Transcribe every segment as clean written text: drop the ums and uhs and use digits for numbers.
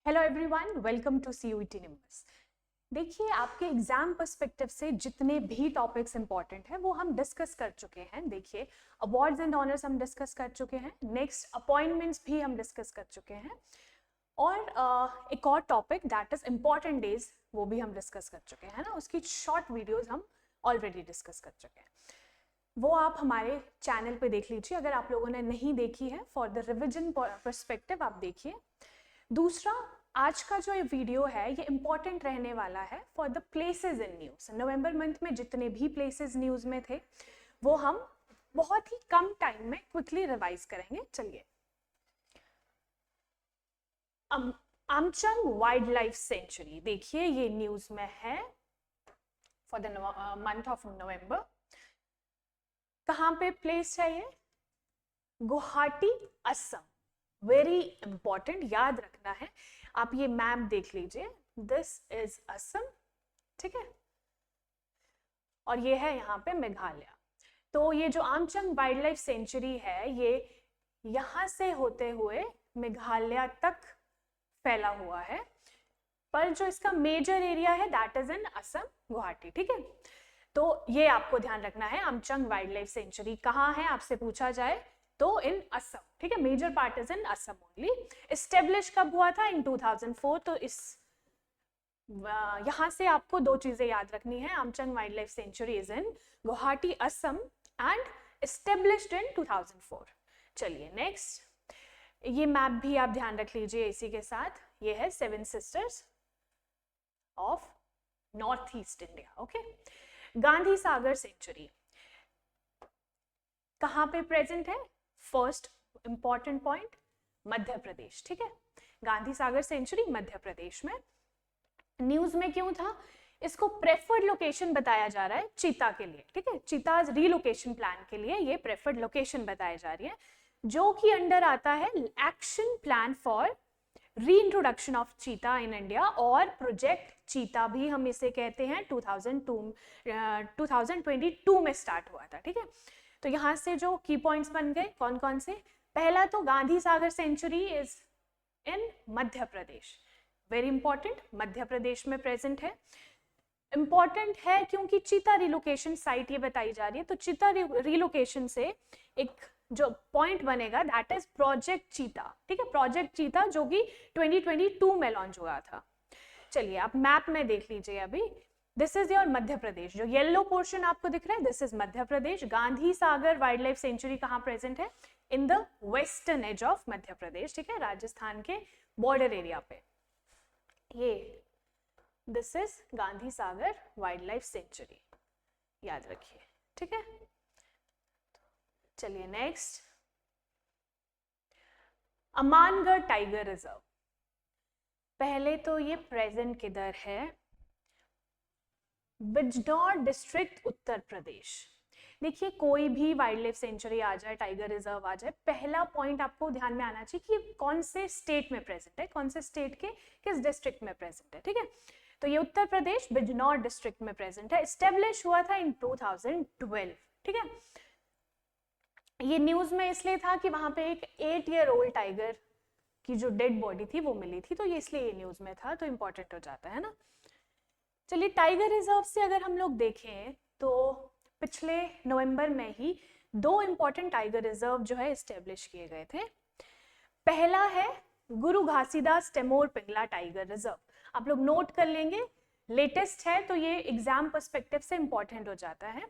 Hello everyone, welcome to CUET Nimbus. देखिए, आपके exam perspective से जितने भी टॉपिक्स इंपॉर्टेंट हैं वो हम डिस्कस कर चुके हैं। देखिए, अवार्ड्स एंड ऑनर्स हम डिस्कस कर चुके हैं, नेक्स्ट अपॉइंटमेंट्स भी हम डिस्कस कर चुके हैं, और एक और topic that is important days वो भी हम डिस्कस कर चुके हैं ना। उसकी शॉर्ट वीडियोज हम ऑलरेडी डिस्कस कर चुके हैं, वो आप हमारे चैनल पे देख लीजिए अगर आप लोगों ने नहीं देखी है। फॉर द रिविजन पर्सपेक्टिव आप देखिए। दूसरा, आज का जो ये वीडियो है ये इंपॉर्टेंट रहने वाला है for the places in news. November month में जितने भी प्लेसेस न्यूज में थे वो हम बहुत ही कम टाइम में क्विकली रिवाइज करेंगे। चलिए, आमचंग वाइल्ड लाइफ सेंचुरी देखिए, ये न्यूज में है for the month of November. कहाँ पे प्लेस है ये? गुवाहाटी, असम। वेरी इंपॉर्टेंट, याद रखना है। आप ये मैप देख लीजिए, दिस इज असम, ठीक है, और ये है यहाँ पे मेघालय। तो ये जो आमचंग वाइल्ड लाइफ सेंचुरी है ये यहाँ से होते हुए मेघालय तक फैला हुआ है, पर जो इसका मेजर एरिया है that is in Assam, Guwahati, ठीक है। तो ये आपको ध्यान रखना है, आमचंग वाइल्ड लाइफ सेंचुरी कहाँ है आपसे पूछा जाए तो इन असम, ठीक है। Major part is in Assam only. Establish कब हुआ था? इन 2004। तो इस यहां से आपको दो चीजें याद रखनी है। Amchang wild life sanctuary is in Guwahati, Assam, and established in 2004। चलिए नेक्स्ट, ये मैप भी आप ध्यान रख लीजिए इसी के साथ। ये है seven sisters of north east India, okay. Gandhi Sagar sanctuary कहां पे प्रेजेंट है? First important point, Madhya Pradesh, ठीक है। गांधी सागर सेंचुरी मध्य प्रदेश में। न्यूज में क्यों था? इसको प्रेफर्ड लोकेशन बताया जा रहा है चीता के लिए, ठीक है। चीता रीलोकेशन प्लान के लिए ये प्रेफर्ड लोकेशन बताई जा रही है, जो कि अंडर आता है action plan for reintroduction of चीता इन इंडिया, और प्रोजेक्ट चीता भी हम इसे कहते हैं। 2022 में स्टार्ट हुआ था, ठीक है। तो यहाँ से जो की पॉइंट्स बन गए कौन कौन से? पहला तो Gandhi Sagar sanctuary is in Madhya Pradesh, very important, Madhya Pradesh में प्रेजेंट है। इंपॉर्टेंट है क्योंकि चीता रिलोकेशन साइट ये बताई जा रही है, तो चीता रिलोकेशन से एक जो पॉइंट बनेगा दैट इज प्रोजेक्ट चीता, ठीक है। प्रोजेक्ट चीता जो कि 2022 में लॉन्च हुआ था। चलिए, आप मैप में देख लीजिए अभी, this is your Madhya Pradesh. जो येलो पोर्शन आपको दिख रहा है this is Madhya Pradesh. Gandhi Sagar wild life sanctuary कहाँ प्रेजेंट है? In the western edge of Madhya Pradesh, ठीक है, राजस्थान के बॉर्डर एरिया पे। ये this is Gandhi Sagar wild life sanctuary, याद रखिए, ठीक है। चलिए नेक्स्ट, अमानगढ़ टाइगर रिजर्व। पहले तो ये प्रेजेंट किधर है? बिजनौर डिस्ट्रिक्ट, उत्तर प्रदेश। देखिए, कोई भी वाइल्ड लाइफ सेंचुरी आ जाए, टाइगर रिजर्व आ जाए, पहला पॉइंट आपको ध्यान में आना चाहिए कि कौन से स्टेट में प्रेजेंट है, कौन से स्टेट के किस डिस्ट्रिक्ट में प्रेजेंट है, ठीक है। तो ये उत्तर प्रदेश बिजनौर डिस्ट्रिक्ट में प्रेजेंट है। एस्टेब्लिश हुआ था इन 2012, ठीक है। ये न्यूज में इसलिए था कि वहां पे एक 8 ईयर ओल्ड टाइगर की जो डेड बॉडी थी वो मिली थी, तो ये इसलिए ये न्यूज में था, तो इंपॉर्टेंट हो जाता है ना। चलिए, टाइगर रिजर्व से अगर हम लोग देखें तो पिछले नवंबर में ही दो इंपॉर्टेंट टाइगर रिजर्व जो है एस्टेब्लिश किए गए थे। पहला है गुरु घासीदास टेमोर पिंगला टाइगर रिजर्व, आप लोग नोट कर लेंगे, लेटेस्ट है तो ये एग्जाम पर्सपेक्टिव से इंपॉर्टेंट हो जाता है।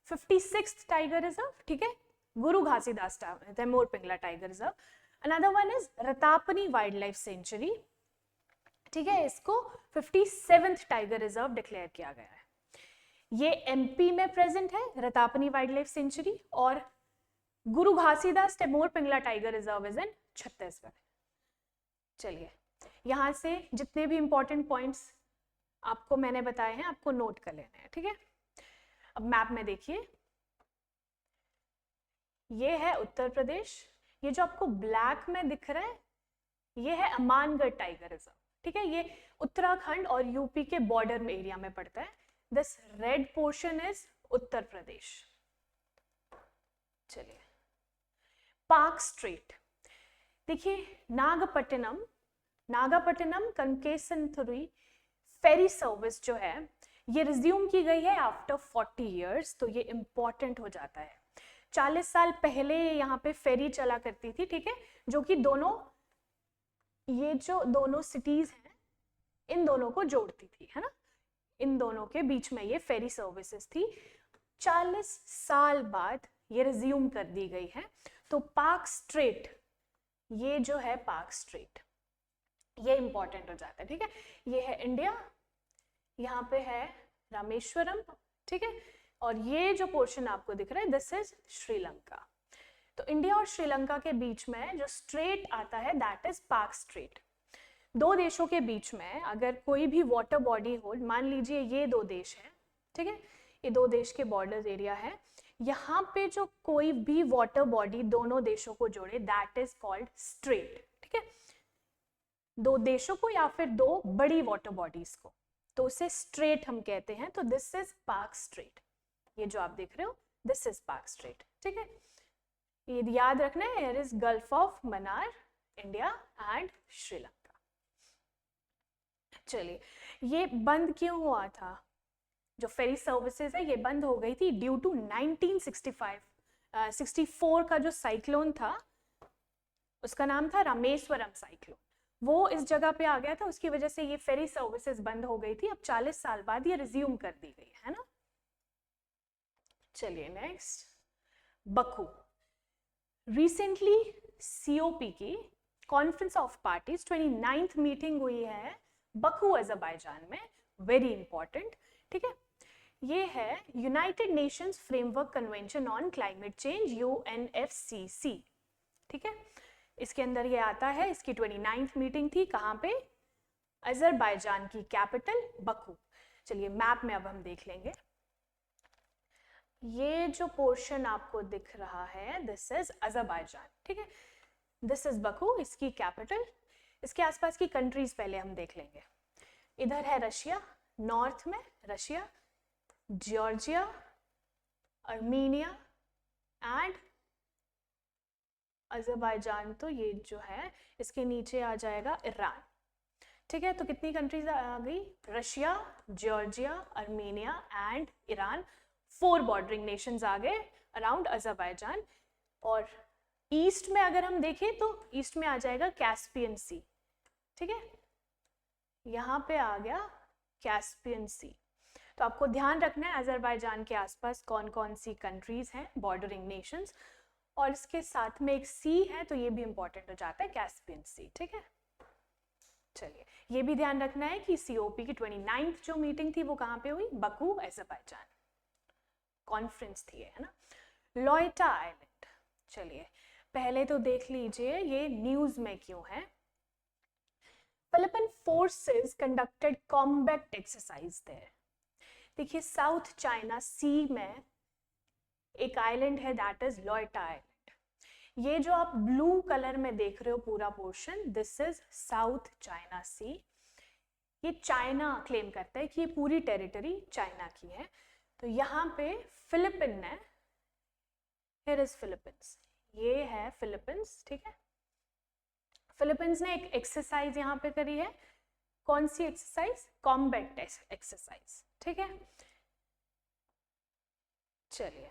56th टाइगर रिजर्व, ठीक है, Guru Ghasidas Tamor Pingla tiger reserve. Another one is Ratapani wild life sanctuary, ठीक है, इसको 57th टाइगर रिजर्व डिक्लेयर किया गया है। ये एमपी में प्रेजेंट है, रतापनी वाइल्ड लाइफ सेंचुरी, और Guru Ghasidas Tamor Pingla tiger reserve is in Chhattisgarh. चलिए, यहां से जितने भी इंपॉर्टेंट पॉइंट्स आपको मैंने बताए हैं आपको नोट कर लेने हैं, ठीक है। अब मैप में देखिए, ये है उत्तर प्रदेश, ये जो आपको ब्लैक में दिख रहा है ये है अमानगढ़ टाइगर रिजर्व, ठीक है। ये उत्तराखंड और यूपी के बॉर्डर में एरिया में पड़ता है। This red portion is Uttar Pradesh. चलिए, पार्क स्ट्रीट देखिए, नागपट्टिनम नागापट्टनम कंकेसनथुरी फेरी सर्विस जो है ये रिज्यूम की गई है आफ्टर 40 इयर्स, तो ये इंपॉर्टेंट हो जाता है। 40 साल पहले यहाँ पे फेरी चला करती थी, ठीक है, जो कि दोनों, ये जो दोनों सिटीज हैं इन दोनों को जोड़ती थी, है ना, इन दोनों के बीच में ये फेरी सर्विसेज थी। 40 साल बाद ये रिज्यूम कर दी गई है। तो पार्क स्ट्रेट, ये जो है पार्क स्ट्रेट, ये इंपॉर्टेंट हो जाता है, ठीक है। ये है इंडिया, यहाँ पे है रामेश्वरम, ठीक है, और ये जो पोर्शन आपको दिख रहा है दिस इज श्रीलंका। तो इंडिया और श्रीलंका के बीच में जो स्ट्रेट आता है दैट इज पार्क स्ट्रेट। दो देशों के बीच में अगर कोई भी वाटर बॉडी हो, मान लीजिए ये दो देश है, ठीक है, ये दो देश के बॉर्डर एरिया है, यहाँ पे जो कोई भी वाटर बॉडी दोनों देशों को जोड़े दैट इज कॉल्ड स्ट्रेट, ठीक है, दो देशों को या फिर दो बड़ी वाटर बॉडीज को, तो उसे स्ट्रेट हम कहते हैं। तो दिस इज पार्क स्ट्रेट, ये जो आप देख रहे हो दिस इज पार्क स्ट्रेट, ठीक है। ये याद रखना है, here is gulf of Mannar, India and Sri Lanka. चलिए, ये बंद क्यों हुआ था? जो फेरी सर्विसेज है ये बंद हो गई थी ड्यू टू 1964 का जो साइक्लोन था, उसका नाम था रामेश्वरम साइक्लोन, वो इस जगह पे आ गया था, उसकी वजह से ये फेरी सर्विसेज बंद हो गई थी। अब 40 साल बाद ये रिज्यूम कर दी गई है ना। चलिए नेक्स्ट, बकू। रिसेंटली सीओपी की conference of parties 29th meeting हुई है बकू अज़रबैजान में, वेरी इंपॉर्टेंट, ठीक है। ये है United Nations framework convention on climate change, UNFCC, ठीक है, इसके अंदर ये आता है। इसकी 29th मीटिंग थी, कहाँ पे? अज़रबैजान की कैपिटल बकू। चलिए मैप में अब हम देख लेंगे, ये जो पोर्शन आपको दिख रहा है दिस इज अज़रबैजान, ठीक है, दिस इज बकू, इसकी कैपिटल। इसके आसपास की कंट्रीज पहले हम देख लेंगे। इधर है रशिया, नॉर्थ में Russia, Georgia, Armenia and Azerbaijan, तो ये जो है इसके नीचे आ जाएगा ईरान, ठीक है। तो कितनी कंट्रीज आ गई? Russia, Georgia, Armenia and Iran, 4 bordering nations आ गए अराउंड अज़रबैजान। और ईस्ट में अगर हम देखें तो ईस्ट में आ जाएगा कैस्पियन सी, ठीक है, यहाँ पे आ गया कैस्पियन सी। तो आपको ध्यान रखना है अज़रबैजान के आसपास कौन कौन सी कंट्रीज हैं, बॉर्डरिंग नेशंस, और इसके साथ में एक सी है तो ये भी इंपॉर्टेंट हो जाता है, कैस्पियन सी, ठीक है। चलिए, ये भी ध्यान रखना है कि सीओपी की 29th जो मीटिंग थी वो कहाँ पे हुई? बकू, अज़रबैजान, कॉन्फ्रेंस थी, है ना। लॉयटा आइलैंड, चलिए पहले तो देख लीजिए ये न्यूज में क्यों है। Philippine forces conducted combat exercise there. देखिए साउथ चाइना सी में एक आइलैंड है दैट इज लॉयटा आइलैंड। ये जो आप ब्लू कलर में देख रहे हो पूरा portion, this is South China Sea. ये चाइना क्लेम करता है कि ये पूरी टेरिटरी चाइना की है। तो यहाँ पे फिलिपिन ने, हियर इज फिलिपींस, ये है फिलिपींस, ठीक है। फिलिपींस ने एक एक्सरसाइज यहाँ पे करी है, कौन सी एक्सरसाइज? कॉम्बैट एक्सरसाइज, ठीक है। चलिए,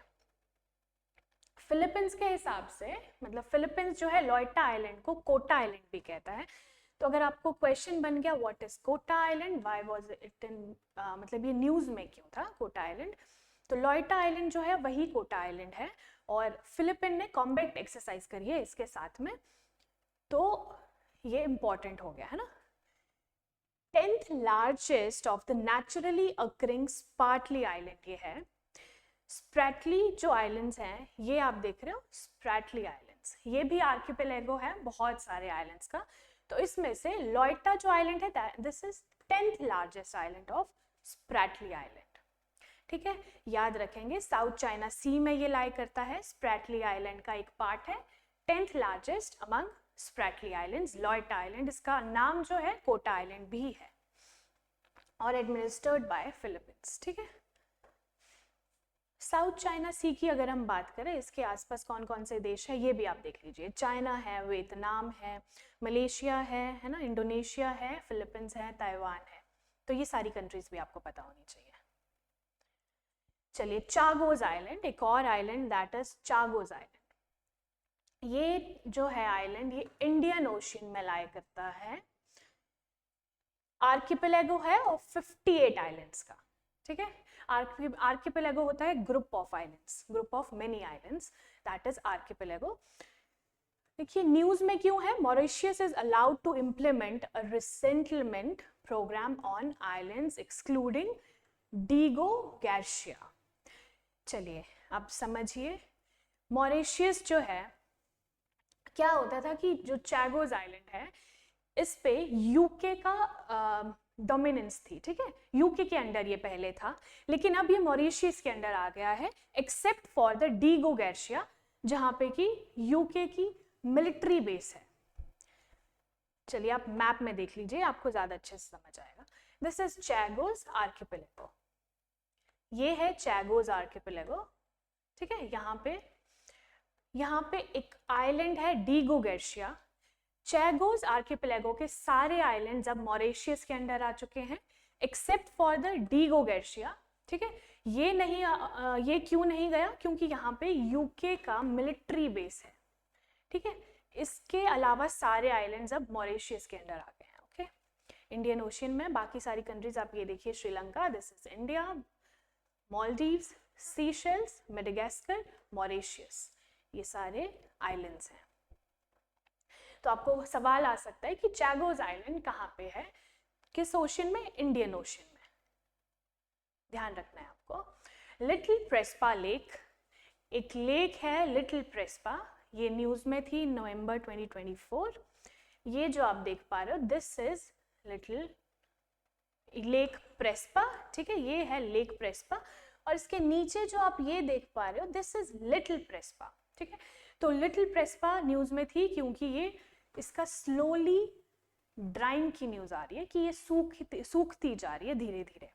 फिलिपींस के हिसाब से, मतलब फिलिपींस जो है लॉयटा आइलैंड को कोटा आइलैंड भी कहता है। तो अगर आपको क्वेश्चन बन गया what is Kota island, why was it in, मतलब ये न्यूज में क्यों था कोटा आइलैंड, तो लॉयटा आइलैंड जो है वही कोटा आइलैंड है और फिलिपिन ने कॉम्बैट एक्सरसाइज करी है इसके साथ में, तो ये इंपॉर्टेंट हो गया है ना। 10th largest of the naturally occurring Spratly island ये है। स्प्रैटली जो आइलैंड्स हैं ये आप देख रहे हो, स्प्रैटली आइलैंड्स, ये भी आर्किपेलेगो है बहुत सारे आइलैंड्स का। तो इसमें से लॉयटा जो आइलैंड है this is 10th largest island of Spratly island, ठीक है। याद रखेंगे साउथ चाइना सी में ये लाई करता है, स्प्रैटली आइलैंड का एक पार्ट है, 10th largest among Spratly Islands Loaita island. इसका नाम जो है कोटा आइलैंड भी है और एडमिनिस्टर्ड बाय फिलिपींस, ठीक है। साउथ चाइना सी की अगर हम बात करें, इसके आसपास कौन कौन से देश है ये भी आप देख लीजिए। चाइना है, वियतनाम है, मलेशिया है ना, इंडोनेशिया है, फिलीपींस है, ताइवान है। तो ये सारी कंट्रीज भी आपको पता होनी चाहिए। चलिए, चागोज आइलैंड, एक और आइलैंड, दैट इज चागोज आइलैंड। ये जो है आइलैंड, ये इंडियन ओशन में लाया करता है। आर्किपेलागो है और 58 आइलैंड्स का, ठीक है। आर्किपेलागो होता है group of islands, group of many islands, that is archipelago. देखिए न्यूज में क्यों है, Mauritius is allowed to implement a resettlement programme on islands excluding Diego Garcia. चलिए अब समझिए, मॉरिशियस जो है, क्या होता था कि जो चैगोज आइलैंड है इस पे यूके का डोमिनेंस थी, ठीक है। यूके के अंडर ये पहले था, लेकिन अब ये मॉरिशियस के अंडर आ गया है, except for the Diego Garcia, जहां पे कि यूके की मिलिट्री बेस है। चलिए आप मैप में देख लीजिए, आपको ज्यादा अच्छे से समझ आएगा। दिस इज चैगोज आर्किपेलागो, ये है चैगोज आर्किपेलागो, ठीक है। यहाँ पे एक आइलैंड है डीगो गार्शिया। चैगोज आर्किपेलागो के सारे आइलैंड्स अब मॉरिशियस के अंडर आ चुके हैं, except for the Diego Garcia, ठीक है। ये क्यों नहीं गया, क्योंकि यहाँ पे यूके का मिलिट्री बेस है, ठीक है। इसके अलावा सारे आइलैंड्स अब मॉरिशियस के अंडर आ गए हैं, ओके। इंडियन ओशियन में बाकी सारी कंट्रीज आप ये देखिए, Sri Lanka, this is India, Maldives, Seychelles, Madagascar, Mauritius, ये सारे आइलैंड्स हैं। तो आपको सवाल आ सकता है कि चैगोज आइलैंड कहाँ पे है, किस ओशन में, इंडियन ओशन में, ध्यान रखना है आपको। लिटिल प्रेस्पा लेक, एक लेक है लिटिल प्रेस्पा, ये न्यूज में थी नवंबर 2024। ये जो आप देख पा रहे हो, दिस इज लिटिल लेक प्रेस्पा, ठीक है, ये है लेक प्रेस्पा। और इसके नीचे जो आप ये देख पा रहे हो, दिस इज लिटिल प्रेस्पा, ठीक है। तो लिटिल प्रेस्पा न्यूज में थी क्योंकि ये इसका स्लोली ड्राइंग की न्यूज आ रही है कि ये सूखती जा रही है धीरे धीरे,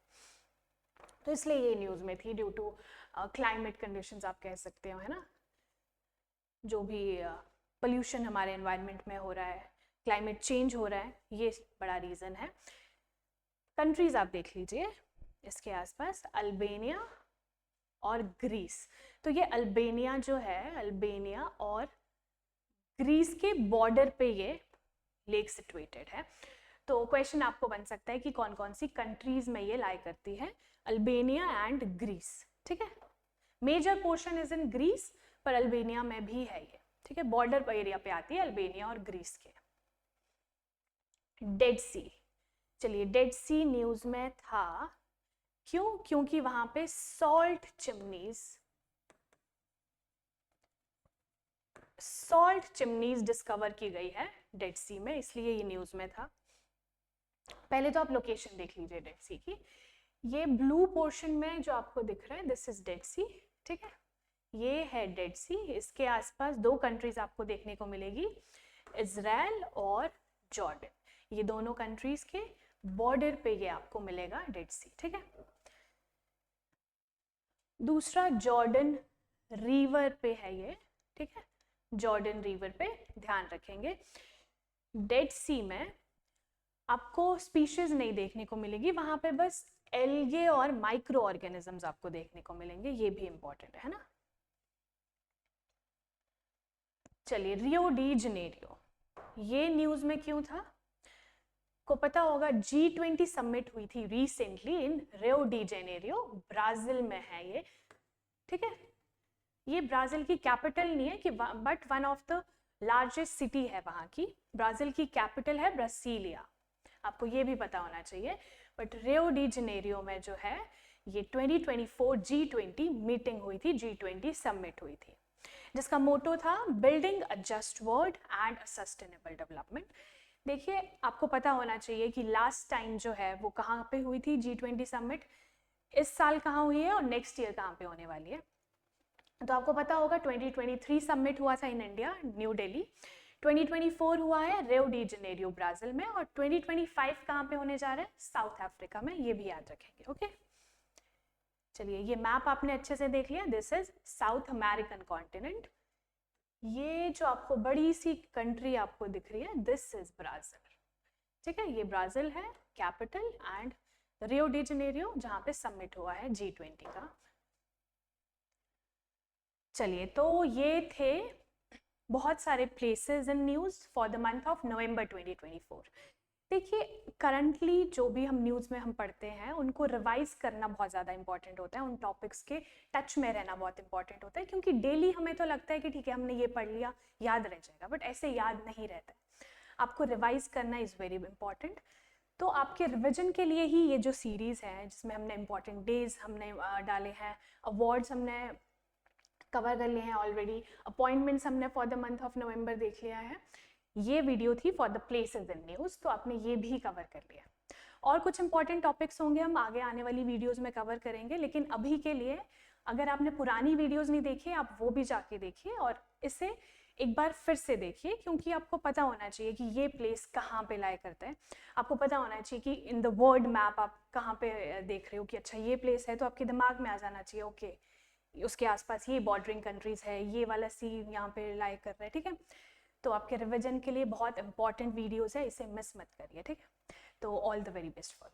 तो इसलिए ये न्यूज में थी, ड्यू टू क्लाइमेट कंडीशंस आप कह सकते हो, है ना, जो भी पोल्यूशन हमारे एनवायरनमेंट में हो रहा है, क्लाइमेट चेंज हो रहा है, ये बड़ा रीजन है। कंट्रीज आप देख लीजिए इसके आसपास, अल्बानिया और ग्रीस। तो ये अल्बानिया जो है, अल्बानिया और ग्रीस के बॉर्डर पे ये लेक सिचुएटेड है। तो क्वेश्चन आपको बन सकता है कि कौन कौन सी कंट्रीज में ये लाई करती है, अल्बानिया एंड ग्रीस, ठीक है। Major portion is in Greece, पर अल्बानिया में भी है ये, ठीक है, बॉर्डर एरिया पे आती है अल्बानिया और ग्रीस के। डेड सी, चलिए डेड सी न्यूज में था, क्यों, क्योंकि वहां पे सॉल्ट चिमनीज डिस्कवर की गई है डेड सी में, इसलिए ये न्यूज में था। पहले तो आप लोकेशन देख लीजिए डेड सी की, ये ब्लू पोर्शन में जो आपको दिख रहा है, दिस इज डेड सी, ठीक है, ये है डेड सी। इसके आसपास दो कंट्रीज आपको देखने को मिलेगी, इजराइल और जॉर्डन, ये दोनों कंट्रीज के बॉर्डर पे ये आपको मिलेगा डेड सी, ठीक है। दूसरा जॉर्डन रिवर पे है ये, ठीक है, जॉर्डन रिवर पे ध्यान रखेंगे। डेड सी में आपको स्पीशीज नहीं देखने को मिलेगी, वहां पे बस एल्गे और माइक्रो ऑर्गेनिजम्स आपको देखने को मिलेंगे, ये भी इंपॉर्टेंट है ना। चलिए रियो डी जनेरियो, ये न्यूज में क्यों था, को पता होगा G20 समिट हुई थी recently in Rio de Janeiro, Brazil में है ये, ठीक है। ये ब्राजील की कैपिटल नहीं है कि, but one of the largest city है वहां की, ब्राजील की कैपिटल है ब्रासीलिया, आपको ये भी पता होना चाहिए। बट रियो डी जनेरियो में जो है ये 2024 G20 मीटिंग हुई थी, G20 समिट हुई थी, जिसका मोटो था building a just world and a sustainable development. देखिए आपको पता होना चाहिए कि लास्ट टाइम जो है वो कहाँ पे हुई थी G20 समिट, इस साल कहाँ हुई है और नेक्स्ट ईयर कहाँ पे होने वाली है। तो आपको पता होगा 2023 समिट हुआ था इन इंडिया, न्यू दिल्ली, 2024 हुआ है रियो डी जनेरियो ब्राजील में, और 2025 कहाँ पे होने जा रहा है, साउथ अफ्रीका में, ये भी याद रखेंगे, ओके। चलिए ये मैप आपने अच्छे से देख लिया, this is south American continent. ये जो आपको बड़ी सी कंट्री आपको दिख रही है, दिस इज ब्राजील। ठीक है, ये ब्राजील है capital, and Rio de Janeiro जहाँ पे समिट हुआ है G20 का। चलिए तो ये थे बहुत सारे places in news for the month of November 2024। देखिए करंटली जो भी हम न्यूज़ में हम पढ़ते हैं उनको रिवाइज करना बहुत ज़्यादा इंपॉर्टेंट होता है, उन टॉपिक्स के टच में रहना बहुत इंपॉर्टेंट होता है, क्योंकि डेली हमें तो लगता है कि ठीक है हमने ये पढ़ लिया याद रह जाएगा, बट ऐसे याद नहीं रहता है। आपको रिवाइज करना इज़ वेरी इंपॉर्टेंट। तो आपके रिविजन के लिए ही ये जो सीरीज़ है जिसमें हमने इंपॉर्टेंट डेज हमने डाले हैं, अवार्ड्स हमने कवर कर लिए हैं ऑलरेडी, अपॉइंटमेंट्स हमने for the month of November देख लिया है, ये वीडियो थी for the places in news, तो आपने ये भी कवर कर लिया। और कुछ इंपॉर्टेंट टॉपिक्स होंगे हम आगे आने वाली वीडियोस में कवर करेंगे, लेकिन अभी के लिए अगर आपने पुरानी वीडियोस नहीं देखी आप वो भी जाके देखिए और इसे एक बार फिर से देखिए, क्योंकि आपको पता होना चाहिए कि ये प्लेस कहाँ पे लाई करता है। आपको पता होना चाहिए कि इन द वर्ल्ड मैप आप कहाँ पे देख रहे हो कि अच्छा ये प्लेस है, तो आपके दिमाग में आ जाना चाहिए ओके उसके आसपास ये बॉर्डरिंग कंट्रीज है, ये वाला सी यहाँ पे लाई कर रहा है। ठीक है, तो आपके रिविजन के लिए बहुत इंपॉर्टेंट वीडियोस है, इसे मिस मत करिए। ठीक है, तो all the very best for